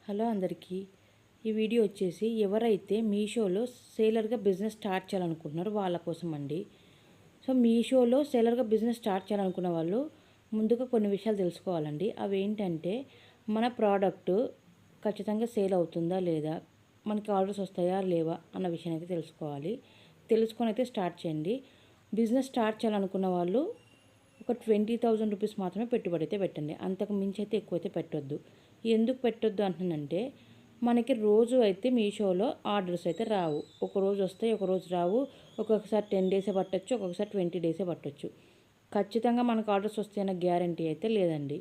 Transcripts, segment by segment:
Hello అందరికీ. ఈ video వచ్చేసి ఎవరైతే మీషోలో సేలర్గా బిజినెస్ స్టార్ట్ చేయాలనుకుంటున్నారో వాళ్ళ కోసం అండి. సో మీషోలో సేలర్గా బిజినెస్ స్టార్ట్ చేయాలనుకున్న వాళ్ళు ముందుగా కొన్ని విషయాలు తెలుసుకోవాలండి. అవి ఏంటంటే మన ప్రోడక్ట్ ఖచ్చితంగా సేల్ అవుతుందా లేదా, మనకి ఆర్డర్స్ వస్తాయా లేవా అన్న విషయం అయితే తెలుసుకోవాలి. తెలుసుకొని అయితే స్టార్ట్ చేయండి. బిజినెస్ స్టార్ట్ చేయాలనుకున్న వాళ్ళు ఒక 20,000 రూపీస్ మాత్రమే పెట్టుబడి అయితే పెట్టండి. అంతకు మించి అయితే ఎక్కువైతే పెట్టొద్దు. ఎందుకు పెట్టొద్దు అంటున్నానంటే మనకి రోజు అయితే మీషోలో ఆర్డర్స్ అయితే రావు. ఒకరోజు వస్తాయి, ఒకరోజు రావు. ఒక్కొక్కసారి 10 డేసే పట్టొచ్చు, ఒక్కొక్కసారి 20 డేసే పట్టొచ్చు. ఖచ్చితంగా మనకు ఆర్డర్స్ వస్తాయన్న గ్యారంటీ అయితే లేదండి.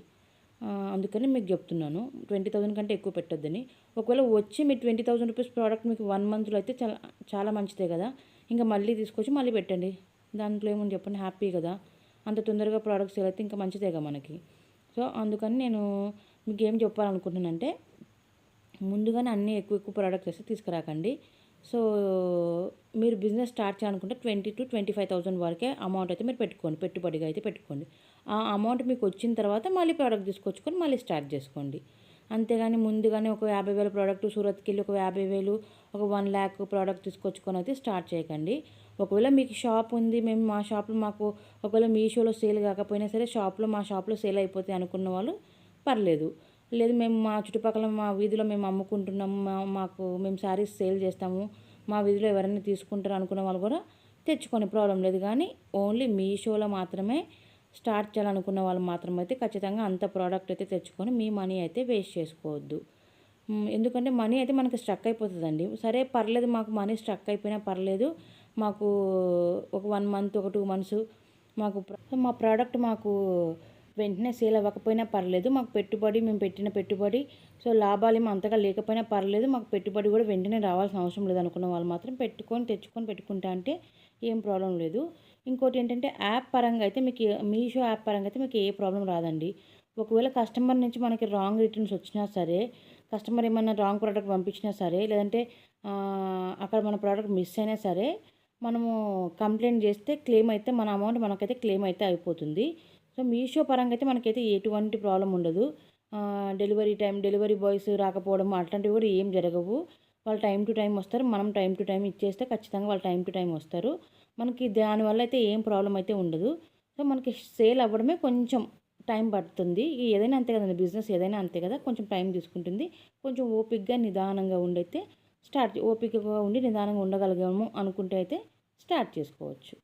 అందుకని మీకు చెప్తున్నాను 20,000 కంటే ఎక్కువ పెట్టొద్దని. ఒకవేళ వచ్చి మీ 20,000 రూపీస్ ప్రోడక్ట్ మీకు 1 మంత్లో అయితే చాలా చాలా మంచిదే కదా. ఇంకా మళ్ళీ తీసుకొచ్చి మళ్ళీ పెట్టండి. దాంట్లో ఏముంది చెప్పండి, హ్యాపీ కదా. అంత తొందరగా ప్రోడక్ట్స్ సేల్ అయితే ఇంకా మంచిదేగా మనకి. సో అందుకని నేను మీకు ఏం చెప్పాలనుకుంటున్నానంటే ముందుగానే అన్నీ ఎక్కువ ఎక్కువ ప్రోడక్ట్స్ అయితే తీసుకురాకండి. సో మీరు బిజినెస్ స్టార్ట్ చేయాలనుకుంటే 20,000 to 25,000 వరకే అమౌంట్ అయితే మీరు పెట్టుకోండి, పెట్టుబడిగా అయితే పెట్టుకోండి. ఆ అమౌంట్ మీకు వచ్చిన తర్వాత మళ్ళీ ప్రోడక్ట్ తీసుకొచ్చుకొని మళ్ళీ స్టార్ట్ చేసుకోండి. అంతేగాని ముందుగానే ఒక 50,000 ప్రోడక్ట్ సూరత్కి వెళ్ళి ఒక 50,000 ఒక 1,00,000 ప్రోడక్ట్ తీసుకొచ్చుకొని అయితే స్టార్ట్ చేయకండి. ఒకవేళ మీకు షాప్ ఉంది, మేము మా షాప్లో మాకు ఒకవేళ మీషోలో సేల్ కాకపోయినా సరే మా షాప్లో సేల్ అయిపోతాయి అనుకున్న వాళ్ళు పర్లేదు. లేదు మేము మా చుట్టుపక్కల మా వీధిలో మేము అమ్ముకుంటున్నాము, మేము శారీస్ సేల్ చేస్తాము, మా వీధిలో ఎవరైనా తీసుకుంటారు అనుకున్న వాళ్ళు కూడా తెచ్చుకొని ప్రాబ్లం లేదు. కానీ ఓన్లీ మీషోలో మాత్రమే స్టార్ట్ చేయాలనుకున్న వాళ్ళు మాత్రమైతే ఖచ్చితంగా అంత ప్రోడక్ట్ అయితే తెచ్చుకొని మీ మనీ అయితే వేస్ట్ చేసుకోవద్దు. ఎందుకంటే మనీ అయితే మనకి స్ట్రక్ అయిపోతుందండి. సరే పర్లేదు, మాకు మనీ స్ట్రక్ అయిపోయినా పర్లేదు, మాకు ఒక 1 మంత్ ఒక 2 మంత్స్ మా ప్రోడక్ట్ మాకు వెంటనే సేల్ అవ్వకపోయినా పర్లేదు, మాకు మేము పెట్టిన పెట్టుబడి సో లాభాలు ఏమో అంతగా లేకపోయినా పర్లేదు, మాకు పెట్టుబడి కూడా వెంటనే రావాల్సిన అవసరం లేదు అనుకున్న వాళ్ళు మాత్రం తెచ్చుకొని పెట్టుకుంటా అంటే ఏం ప్రాబ్లం లేదు. ఇంకోటి ఏంటంటే యాప్ పరంగా అయితే మీకు మీషో యాప్ పరంగా అయితే మీకు ఏ ప్రాబ్లం రాదండి. ఒకవేళ కస్టమర్ నుంచి మనకి రాంగ్ రిటర్న్స్ వచ్చినా సరే, కస్టమర్ ఏమన్నా రాంగ్ ప్రోడక్ట్ పంపించినా సరే, లేదంటే అక్కడ మన ప్రోడక్ట్ మిస్ అయినా సరే మనము కంప్లైంట్ చేస్తే క్లెయిమ్ అయితే మన అమౌంట్ మనకైతే క్లెయిమ్ అయితే అయిపోతుంది. సో మీషో పరంగా అయితే మనకైతే ఎటువంటి ప్రాబ్లం ఉండదు. డెలివరీ బాయ్స్ రాకపోవడం అట్లాంటివి కూడా ఏం జరగవు. వాళ్ళు టైం టు టైం వస్తారు. మనం టైం టు టైం ఇచ్చేస్తే ఖచ్చితంగా వాళ్ళు టైం టు టైం వస్తారు. మనకి దానివల్ల అయితే ఏం ప్రాబ్లం అయితే ఉండదు. సో మనకి సేల్ అవ్వడమే కొంచెం టైం పడుతుంది. ఏదైనా అంతే కదండి, బిజినెస్ ఏదైనా అంతే కదా, కొంచెం టైం తీసుకుంటుంది. కొంచెం ఓపికగా నిదానంగా ఓపికగా ఉండి నిదానంగా ఉండగలిగాము అనుకుంటే అయితే స్టార్ట్ చేసుకోవచ్చు.